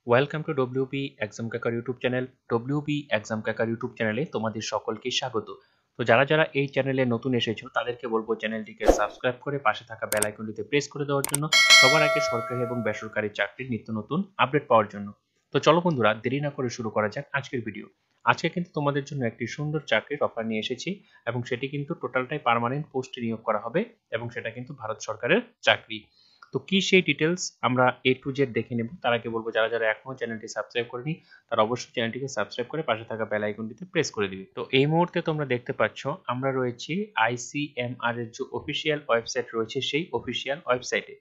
Welcome to WB exam cracker YouTube channel. WB exam cracker YouTube চ্যানেলে তোমাদের সকলকে স্বাগত। তো যারা যারা এই চ্যানেলে নতুন এসেছো তাদেরকে বলবো চ্যানেলটিকে সাবস্ক্রাইব করে পাশে থাকা বেল আইকনটিতে প্রেস করে দেওয়ার জন্য, সবার আগে সরকারি এবং বেসরকারি চাকরির নিত্য নতুন আপডেট পাওয়ার জন্য। তো চলো বন্ধুরা, দেরি না করে শুরু করা যাক আজকের ভিডিও। আজকে কিন্তু তোমাদের জন্য একটি সুন্দর চাকরির অফার নিয়ে এসেছি এবং সেটি কিন্তু টোটালটাই পার্মানেন্ট পোস্টে নিয়োগ করা হবে এবং সেটা কিন্তু ভারত সরকারের চাকরি। তো কি সেই ডিটেলস আমরা এ টু জেড দেখে নেব। তার আগে বলবো যারা যারা এখনো চ্যানেলটি সাবস্ক্রাইব করেনি তারা অবশ্যই চ্যানেলটিকে সাবস্ক্রাইব করে পাশে থাকা বেল আইকনটিতে প্রেস করে দিবে। তো এই মুহূর্তে তোমরা দেখতে পাচ্ছ আমরা রয়েছি আইসিএমআর এর যে অফিসিয়াল ওয়েবসাইট রয়েছে সেই অফিসিয়াল ওয়েবসাইটে।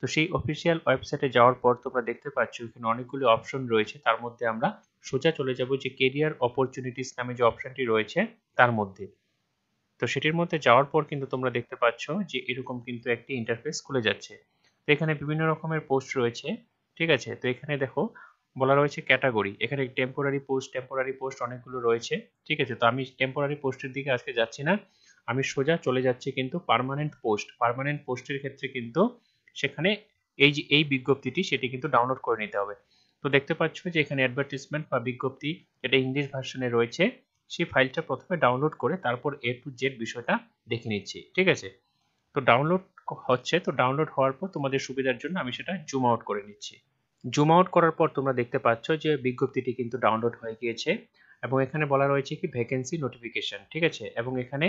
তো সেই অফিসিয়াল ওয়েবসাইটে যাওয়ার পর তোমরা দেখতে পাচ্ছ এখানে অনেকগুলো অপশন রয়েছে, তার মধ্যে আমরা সোজা চলে যাব যে কেরিয়ার অপরচুনিটিস নামে যে অপশনটি রয়েছে তার মধ্যে। তো সেটির মধ্যে যাওয়ার পর কিন্তু তোমরা দেখতে পাচ্ছ যে এরকম কিন্তু একটি ইন্টারফেস খুলে যাচ্ছে। তো এখানে বিভিন্ন রকমের পোস্ট রয়েছে, ঠিক আছে। তো এখানে দেখো বলা রয়েছে ক্যাটাগরি, এখানে টেম্পোরারি পোস্ট অনেকগুলো রয়েছে, ঠিক আছে। তো আমি টেম্পোরারি পোস্টের দিকে আজকে যাচ্ছি না, আমি সোজা চলে যাচ্ছি কিন্তু পার্মানেন্ট পোস্টের ক্ষেত্রে কিন্তু সেখানে এই যে এই বিজ্ঞপ্তিটি সেটি কিন্তু ডাউনলোড করে নিতে হবে। তো দেখতে পাচ্ছ যে এখানে অ্যাডভার্টিসমেন্ট বা বিজ্ঞপ্তি এটা ইংলিশ ভার্সনে রয়েছে, সেই ফাইলটা প্রথমে ডাউনলোড করে তারপর এ টু জেড বিষয়টা দেখে নিচ্ছি, ঠিক আছে। তো ডাউনলোড হচ্ছে, তো ডাউনলোড হওয়ার পর তোমাদের সুবিধার জন্য আমি সেটা জুম আউট করে নিচ্ছি। জুম আউট করার পর তোমরা দেখতে পাচ্ছ যে বিজ্ঞপ্তিটি কিন্তু ডাউনলোড হয়ে গিয়েছে এবং এখানে বলা রয়েছে কি ভ্যাকেন্সি নোটিফিকেশন, ঠিক আছে। এবং এখানে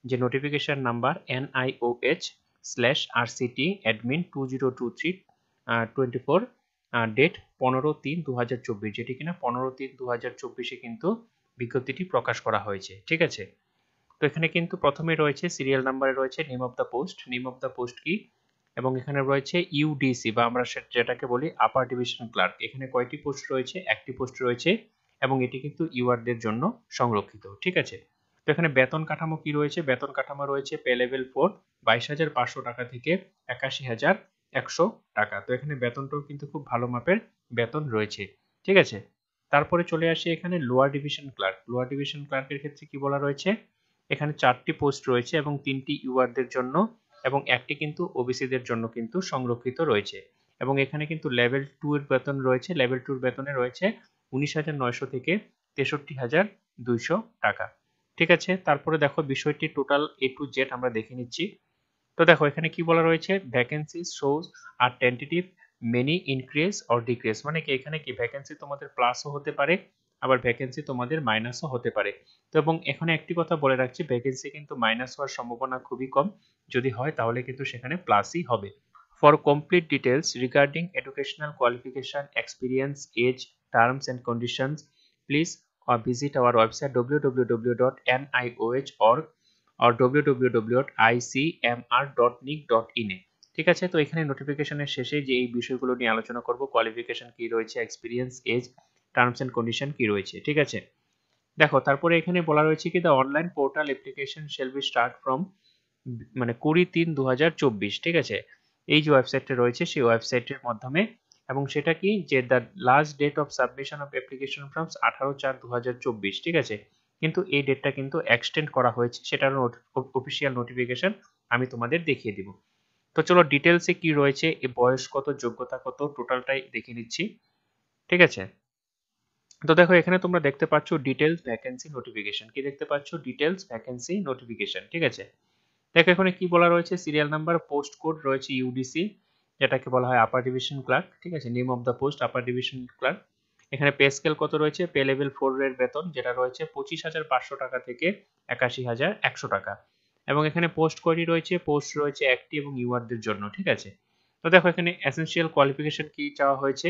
যে notification number NIOH/RCT admin 2023-24, date 15/3/2024, যেটি কিনা 15/3/2024 কিন্তু বিজ্ঞপ্তিটি প্রকাশ করা হয়েছে, ঠিক আছে। তো এখানে কিন্তু প্রথমে রয়েছে সিরিয়াল নাম্বারে রয়েছে নেম অফ দ্য পোস্ট কি, এবং এখানে রয়েছে ইউডিসি বা আমরা যেটাকে বলি আপার ডিভিশন ক্লার্ক। এখানে কয়টি পোস্ট রয়েছে? একটি পোস্ট রয়েছে এবং এটি কিন্তু ইউআরদের জন্য সংরক্ষিত, ঠিক আছে। তো এখানে বেতন কাঠামো কি রয়েছে? বেতন কাঠামো রয়েছে পে লেভেল 4 22,500 টাকা থেকে 81,100 টাকা। তো এখানে বেতনটাও কিন্তু খুব ভালো মাপের বেতন রয়েছে, ঠিক আছে। তারপরে চলে আসি এখানে লোয়ার ডিভিশন ক্লার্কের ক্ষেত্রে কি বলা রয়েছে? এখানে 4টি পোস্ট রয়েছে এবং 3টি ইউআরদের জন্য এবং একটি কিন্তু ওবিসিদের জন্য কিন্তু সংরক্ষিত রয়েছে। এবং এখানে কিন্তু লেভেল 2 এর বেতন রয়েছে, লেভেল 2 এর বেতনে রয়েছে 19,900 থেকে 63,200 টাকা, ঠিক আছে। তারপরে দেখো বিষয়টি টোটাল এ টু জেড আমরা দেখে নিচ্ছি। তো দেখো এখানে কি বলা রয়েছে, vacancy shows are tentative many increase or decrease, মানে কি এখানে কি ভ্যাকেন্সি তোমাদের প্লাসও হতে পারে আবার ভ্যাকেন্সি তোমাদের মাইনাসও হতে পারে। তো এবং এখানে একটি কথা বলে রাখছি, ভ্যাকেন্সি কিন্তু মাইনাস হওয়ার সম্ভাবনা খুবই কম, যদি হয় তাহলে কিন্তু সেখানে প্লাসই হবে। For complete details regarding educational qualification, experience, age, terms and conditions, please visit our website www.nioh.org or www.icmr.nic.in এ, ঠিক আছে। তো এখানে নোটিফিকেশনের শেষে যে এই বিষয়গুলো নিয়ে আলোচনা করব, কোয়ালিফিকেশন কি রয়েছে, experience, age, terms and condition কি রয়েছে, ঠিক আছে। দেখো তারপরে এখানে বলা রয়েছে কি the online portal application shall be start from, মানে 20/3/2024, ঠিক আছে। এই যে ওয়েবসাইটটা রয়েছে সেই ওয়েবসাইটের মাধ্যমে, এবং সেটা কি যে the last date of submission of application forms 18/4/2024, ঠিক আছে। কিন্তু এই ডেটটা কিন্তু এক্সটেন্ড করা হয়েছে, সেটার অফিসিয়াল নোটিফিকেশন আমি তোমাদের দেখিয়ে দিব। তো চলো ডিটেলসে কি রয়েছে, এই বয়স কত, যোগ্যতা কত, টোটালটাই দেখে নিচ্ছি, ঠিক আছে। তো দেখো এখানে তোমরা দেখতে পাচ্ছ ডিটেলস ভ্যাকেন্সি নোটিফিকেশন, কি দেখতে পাচ্ছ? ডিটেলস ভ্যাকেন্সি নোটিফিকেশন, ঠিক আছে। দেখো এখানে কি বলা রয়েছে, সিরিয়াল নাম্বার, পোস্ট কোড রয়েছে ইউডিসি, যেটাকে বলা হয় আপার ডিভিশন ক্লার্ক, ঠিক আছে। Name of the post upper division clerk. এখানে পে স্কেল কত রয়েছে? পে লেভেল 4 এর বেতন যেটা রয়েছে 25,500 টাকা থেকে 81,100 টাকা। এবং এখানে পোস্ট কয়টি রয়েছে? পোস্ট রয়েছে একটি এবং ইউআরদের জন্য, ঠিক আছে। তো দেখো এখানে এসেনশিয়াল কোয়ালিফিকেশন কি চাওয়া হয়েছে,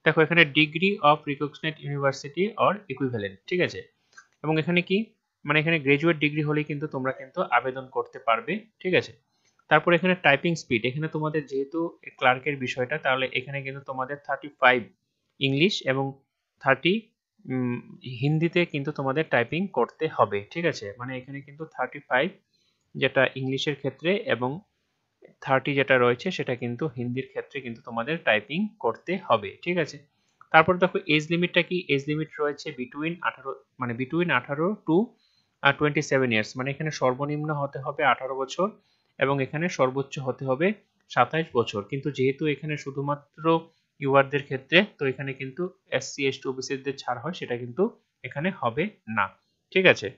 দেখো এখানে degree of recognized university or equivalent, ঠিক আছে। এবং এখানে কি, মানে এখানে গ্রাজুয়েট ডিগ্রি হলেই কিন্তু তোমরা কিন্তু আবেদন করতে পারবে, ঠিক আছে। তারপর এখানে টাইপিং স্পিড, এখানে তোমাদের যেহেতু ক্লার্কের বিষয়টা, তাহলে এখানে কিন্তু তোমাদের 35 ইংলিশ এবং 30 হিন্দিতে কিন্তু তোমাদের টাইপিং করতে হবে, ঠিক আছে। মানে এখানে কিন্তু 35 যেটা ইংলিশের ক্ষেত্রে এবং 30 যেটা রয়েছে সেটা কিন্তু হিন্দির ক্ষেত্রে কিন্তু তোমাদের টাইপিং করতে হবে, ঠিক আছে। তারপর দেখো এজ লিমিটটা কি, এজ লিমিট রয়েছে বিটুইন 18, মানে বিটুইন 18 টু 27 ইয়ার্স, মানে এখানে সর্বনিম্ন হতে হবে 18 বছর এবং এখানে সর্বোচ্চ হতে হবে 27 বছর। কিন্তু যেহেতু এখানে শুধুমাত্র ইউআরদের ক্ষেত্রে, তো এখানে কিন্তু এসসি এসটি ওবিসিদের ছাড় হয়, সেটা কিন্তু এখানে হবে না। ঠিক আছে,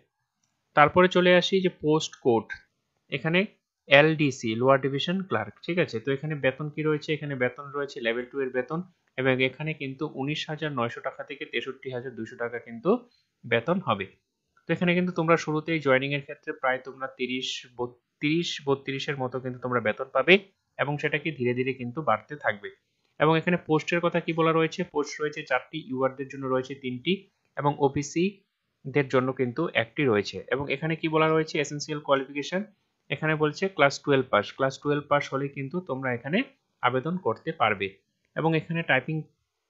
তারপরে চলে আসি যে পোস্ট কোড, এখানে এলডিসি লোয়ার ডিভিশন ক্লার্ক। ঠিক আছে, তো এখানে বেতন কি রয়েছে, এখানে বেতন রয়েছে লেভেল 2 এর বেতন, এবং এখানে কিন্তু 19,900 টাকা থেকে 63,200 টাকা কিন্তু বেতন হবে। তো এখানে কিন্তু তোমরা শুরুতেই জয়েনিং এর ক্ষেত্রে প্রায় তোমরা 30-32 এর মতো কিন্তু তোমরা বেতন পাবে, এবং সেটা কি ধীরে ধীরে কিন্তু বাড়তে থাকবে। এবং এখানে পোস্টের কথা কি বলা রয়েছে, পোস্ট রয়েছে 4টি, ইউআরদের জন্য রয়েছে 3টি, এবং ওবিসি দের জন্য কিন্তু 1টি রয়েছে। এবং এখানে কি বলা রয়েছে, এসেনশিয়াল কোয়ালিফিকেশন, এখানে বলছে ক্লাস 12 পাস, ক্লাস 12 পাস হলে কিন্তু তোমরা এখানে আবেদন করতে পারবে। এবং এখানে টাইপিং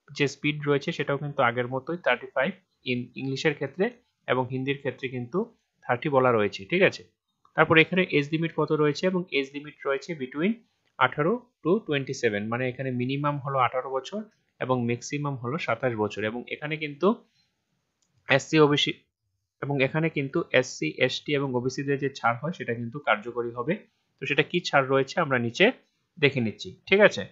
যে স্পিড রয়েছে সেটাও কিন্তু আগের মতোই 35 ইংলিশের ক্ষেত্রে, এবং হিন্দির ক্ষেত্রে কিন্তু 30 বলা রয়েছে। ঠিক আছে, তারপর এখানে এজ লিমিট কত রয়েছে, এবং এজ লিমিট রয়েছে বিটুইন 18 টু 27, মানে এখানে মিনিমাম হলো 18 বছর এবং ম্যাক্সিমাম হলো 27 বছর। এবং এখানে কিন্তু এসসি ওবিসি, এবং এখানে কিন্তু এসসি এসটি এবং ওবিসিদের যে ছাড় হয় সেটা কিন্তু কার্যকরী হবে। তো সেটা কি ছাড় রয়েছে আমরা নিচে দেখে নিচ্ছি। ঠিক আছে,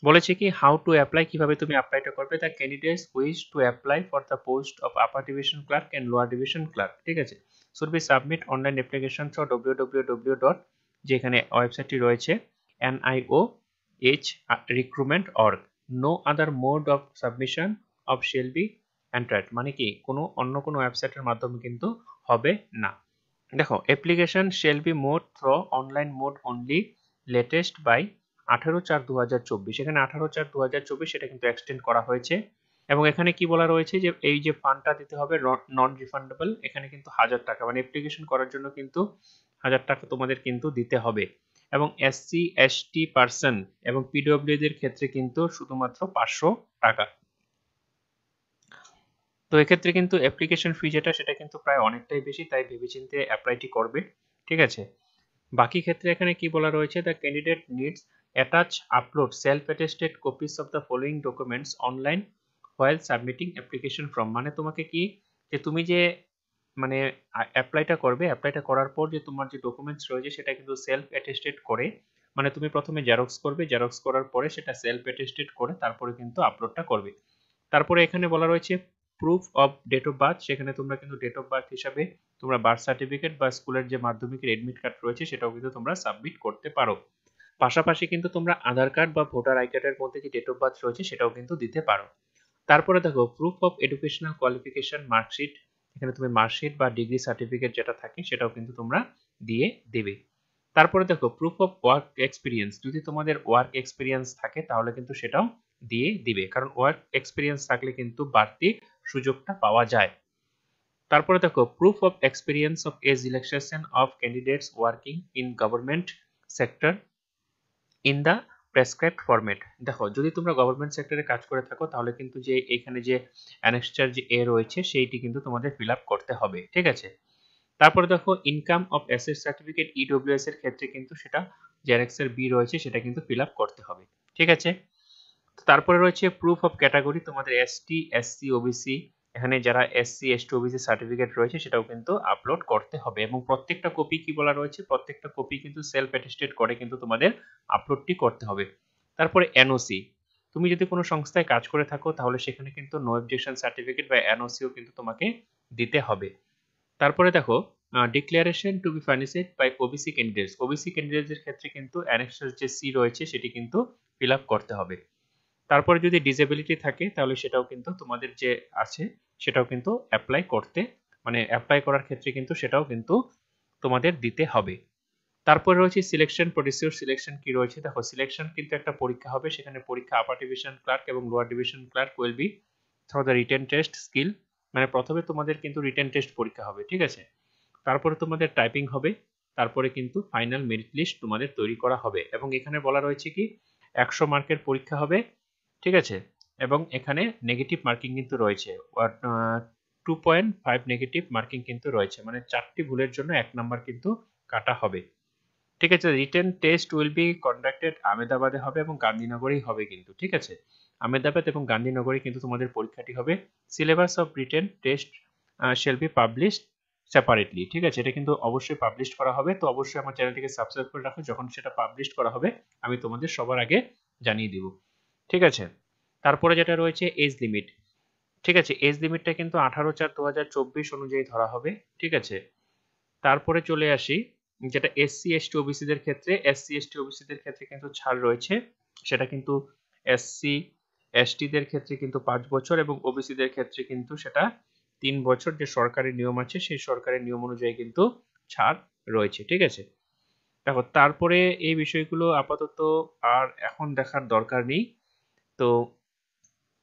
বলেছে কি হাউ টু অ্যাপ্লাই, কিভাবে তুমি অ্যাপ্লাইটা করবে। The candidates wish to apply for the post of upper division clerk and lower division clerk. ঠিক আছে, should be submit online application through www. যেখানে ওয়েবসাইটটি রয়েছে NIOH recruitment org. No other mode of submission of shall be entered, মানে কি অন্য কোনো ওয়েবসাইটের মাধ্যমে কিন্তু হবে না। দেখো, application shall be mode through online mode only latest by 18/4/2024, এখানে 18/4/2024 সেটা কিন্তু এক্সটেন্ড করা হয়েছে। এবং এখানে কি বলা রয়েছে যে এই যে ফান্ডটা দিতে হবে নন রিফান্ডেবল, এখানে কিন্তু 1000 টাকা, মানে অ্যাপ্লিকেশন করার জন্য কিন্তু 1000 টাকা তোমাদের কিন্তু দিতে হবে। এবং এসসি এসটি পার্সন এবং পিডব্লিউ দের ক্ষেত্রে কিন্তু শুধুমাত্র 500 টাকা। তো এক্ষেত্রে কিন্তু অ্যাপ্লিকেশন ফি যেটা সেটা কিন্তু প্রায় অনেকটাই বেশি, তাই ভেবেচিন্তে অ্যাপ্লাইটি করবে। ঠিক আছে, বাকি ক্ষেত্রে এখানে কি বলা রয়েছে, the candidate needs attach upload self attested copies of the following documents online while submitting application form, মানে তোমাকে কি, যে তুমি যে মানে অ্যাপ্লাইটা করবে, অ্যাপ্লাইটা করার পর যে তোমার যে ডকুমেন্টস রয়েছে সেটা কিন্তু সেলফ অ্যাটেস্টেড করে, মানে তুমি প্রথমে জেরক্স করবে, জেরক্স করার পরে সেটা সেলফ অ্যাটেস্টেড করে তারপরে কিন্তু আপলোডটা করবে। তারপরে এখানে বলা রয়েছে proof of date of birth, সেখানে তোমরা কিন্তু ডেট অফ বার্থ হিসাবে তোমরা বার্থ সার্টিফিকেট বা স্কুলের যে মাধ্যমিকের এডমিট কার্ড রয়েছে সেটাও কিন্তু তোমরা সাবমিট করতে পারো। পাশাপাশি কিন্তু তোমরা আধার কার্ড বা ভোটার আই কার্ডের মধ্যে যে ডেট অফ বার্থ রয়েছে সেটাও কিন্তু দিতে পারো। তারপরে দেখো proof of educational qualification marksheet, এখানে তুমি মার্কশিট বা ডিগ্রি সার্টিফিকেট যেটা থাকে সেটাও কিন্তু তোমরা দিয়ে দেবে। তারপরে দেখো প্রুফ অফ ওয়ার্ক এক্সপিরিয়েন্স, যদি তোমাদের ওয়ার্ক এক্সপিরিয়েন্স থাকে তাহলে কিন্তু সেটাও দিয়ে দিবে, কারণ ওয়ার্ক এক্সপিরিয়েন্স থাকলে কিন্তু বাড়তি সুযোগটা পাওয়া যায়। তারপরে দেখো proof of experience of age relaxation of candidates working in government sector in the prescribed format. দেখো, যদি তোমরা গভর্নমেন্ট সেক্টরে কাজ করে থাকো তাহলে কিন্তু যে এখানে যে অ্যানেক্সচার যে এ রয়েছে সেইটি কিন্তু তোমাদের ফিল আপ করতে হবে। ঠিক আছে, তারপরে দেখো income of asset certificate EWS এর ক্ষেত্রে কিন্তু সেটা যে অ্যানেক্সার বি রয়েছে সেটা কিন্তু ফিল আপ করতে হবে। ঠিক আছে, তারপরে রয়েছে প্রুফ অফ ক্যাটাগরি, তোমাদের এসটি এসসি ওবিসি, এখানে যারা এসসি এসটি ওবিসি সার্টিফিকেট রয়েছে সেটাও কিন্তু আপলোড করতে হবে। এবং প্রত্যেকটা কপি কি বলা রয়েছে, প্রত্যেকটা কপি কিন্তু সেলফ অ্যাটেস্টেড করে কিন্তু তোমাদের আপলোডটি করতে হবে। তারপরে এনওসি, তুমি যদি কোনো সংস্থায় কাজ করে থাকো তাহলে সেখানে কিন্তু নো অবজেকশন সার্টিফিকেট বা এনওসিও কিন্তু তোমাকে দিতে হবে। তারপরে দেখো declaration to be furnished by OBC candidates, OBC ক্যান্ডিডেটদের ক্ষেত্রে কিন্তু অ্যানেক্সার যে সি রয়েছে সেটি কিন্তু ফিল আপ করতে হবে। তারপরে যদি ডিসেবিলিটি থাকে তাহলে সেটাও কিন্তু তোমাদের যে আছে সেটাও কিন্তু অ্যাপ্লাই করতে, মানে অ্যাপ্লাই করার ক্ষেত্রে কিন্তু সেটাও কিন্তু তোমাদের দিতে হবে। তারপরে রয়েছে সিলেকশন প্রসিডিউর, সিলেকশন কি রয়েছে, দেখো সিলেকশন কিন্তু একটা পরীক্ষা হবে, সেখানে পরীক্ষা আপার ডিভিশন ক্লার্ক এবং lower division clerk will be through the written test skill, মানে প্রথমে তোমাদের কিন্তু রিটেন টেস্ট পরীক্ষা হবে। ঠিক আছে, তারপরে তোমাদের টাইপিং হবে, তারপরে কিন্তু ফাইনাল মেরিট লিস্ট তোমাদের তৈরি করা হবে। এবং এখানে বলা রয়েছে কি 100 মার্কের পরীক্ষা হবে। ঠিক আছে, এবং এখানে নেগেটিভ মার্কিং কিন্তু রয়েছে 2.5 নেগেটিভ মার্কিং কিন্তু রয়েছে, মানে 4টি ভুলের জন্য 1 নাম্বার কিন্তু কাটা হবে। ঠিক আছে, written test will be conducted আহমেদাবাদে হবে এবং গান্ধীনগরেই হবে কিন্তু। ঠিক আছে, আহমেদাবাদ এবং গান্ধীনগরে কিন্তু তোমাদের পরীক্ষাটি হবে। Syllabus of written test shall be published separately. ঠিক আছে, এটা কিন্তু অবশ্যই পাবলিশ করা হবে, তো অবশ্যই আমার চ্যানেলটিকে সাবস্ক্রাইব করে রাখো, যখন সেটা পাবলিশ করা হবে আমি তোমাদের সবার আগে জানিয়ে দিব। ঠিক আছে, তারপরে যেটা রয়েছে এজ লিমিট, ঠিক আছে, এজ লিমিটটা কিন্তু 18/4/2024 অনুযায়ী ধরা হবে, ঠিক আছে। তারপরে চলে আসি যেটা এসসি এসটি ওবিসিদের ক্ষেত্রে, এসসি এসটি ওবিসিদের ক্ষেত্রে কিন্তু ছাড় রয়েছে, সেটা কিন্তু এসসি এসটিদের ক্ষেত্রে কিন্তু 5 বছর এবং ওবিসিদের ক্ষেত্রে কিন্তু সেটা 3 বছর, যে সরকারি নিয়ম আছে সেই সরকারি নিয়ম অনুযায়ী কিন্তু ছাড় রয়েছে, ঠিক আছে। দেখো তারপরে এই বিষয়গুলো আপাতত আর এখন দেখার দরকার নেই। তো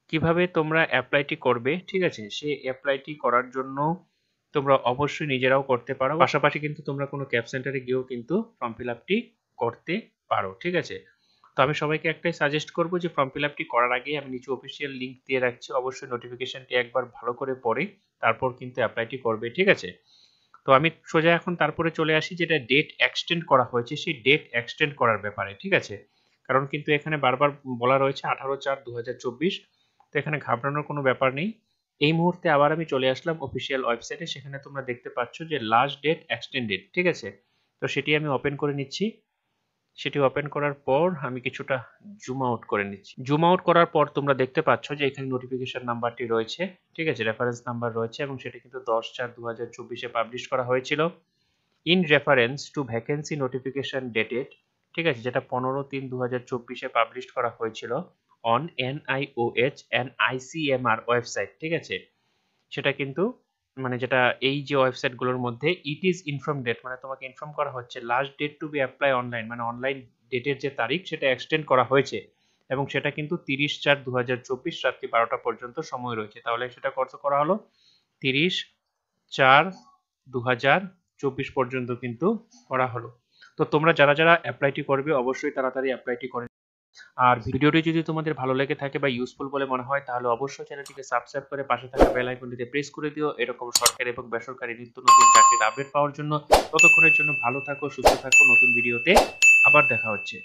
কিভাবে তোমরা অ্যাপ্লাইটি করবে, ঠিক আছে, সেই অ্যাপ্লাইটি করার জন্য তোমরা অবশ্যই নিজেরাও করতে পারো, পাশাপাশি কিন্তু তোমরা কোনো ক্যাব সেন্টারে গিয়েও কিন্তু ফর্ম ফিল আপটি করতে পারো, ঠিক আছে। তো আমি সবাইকে একটাই সাজেস্ট করবো যে ফর্ম ফিল আপটি করার আগে আমি নিচে অফিসিয়াল লিঙ্ক দিয়ে রাখছি, অবশ্যই নোটিফিকেশনটি একবার ভালো করে পড়ে তারপর কিন্তু অ্যাপ্লাইটি করবে, ঠিক আছে। তো আমি সোজা এখন তারপরে চলে আসি যেটা ডেট এক্সটেন্ড করা হয়েছে সেই ডেট এক্সটেন্ড করার ব্যাপারে, ঠিক আছে। কারণ কিন্তু এখানে বারবার বলা রয়েছে 18/4/2024, তো এখানে ঘাবড়ানোর কোনো ব্যাপার নেই। এই মুহূর্তে আবার আমি চলে আসলাম অফিসিয়াল ওয়েবসাইটে, সেখানে তোমরা দেখতে পাচ্ছ যে লাস্ট ডেট এক্সটেন্ডেড, ঠিক আছে। তো সেটি আমি ওপেন করে নিচ্ছি, সেটি ওপেন করার পর আমি কিছুটা জুম আউট করে নিচ্ছি। জুম আউট করার পর তোমরা দেখতে পাচ্ছ যে এখানে নোটিফিকেশন নাম্বারটি রয়েছে, ঠিক আছে, রেফারেন্স নাম্বার রয়েছে এবং সেটা কিন্তু 10/4/2024 পাবলিশ করা হয়েছিল। In reference to vacancy notification dated, ঠিক আছে, যেটা 15/3/2024 পাবলিশ করা হয়েছিল on NIOH and ICMR website, ঠিক আছে। সেটা কিন্তু মানে যেটা এই যে ওয়েবসাইটগুলোর মধ্যে ইট ইজ ইনফর্ম ডেট, মানে তোমাকে ইনফর্ম করা হচ্ছে last date to be apply online, মানে অনলাইন ডেটের যে তারিখ সেটা এক্সটেন্ড করা হয়েছে এবং সেটা কিন্তু 30/4/2024 রাত্রি 12টা পর্যন্ত সময় রয়েছে। তাহলে সেটা কত করা হলো, 30/4/2024 পর্যন্ত কিন্তু করা হলো। তো তোমরা যারা যারা অ্যাপ্লাইটি করবে অবশ্যই তাড়াতাড়ি অ্যাপ্লাইটি করে। আর ভিডিওটি যদি তোমাদের ভালো লেগে থাকে বা ইউজফুল বলে মনে হয় তাহলে অবশ্যই চ্যানেলটিকে সাবস্ক্রাইব করে পাশে থাকা বেল আইকনটিতে প্রেস করে দিও এরকম সরকারি এবং বেসরকারি নিত্য নতুন চাকরির আপডেট পাওয়ার জন্য। ততক্ষণের জন্য ভালো থাকো, সুস্থ থাকো, নতুন ভিডিওতে আবার দেখা হচ্ছে।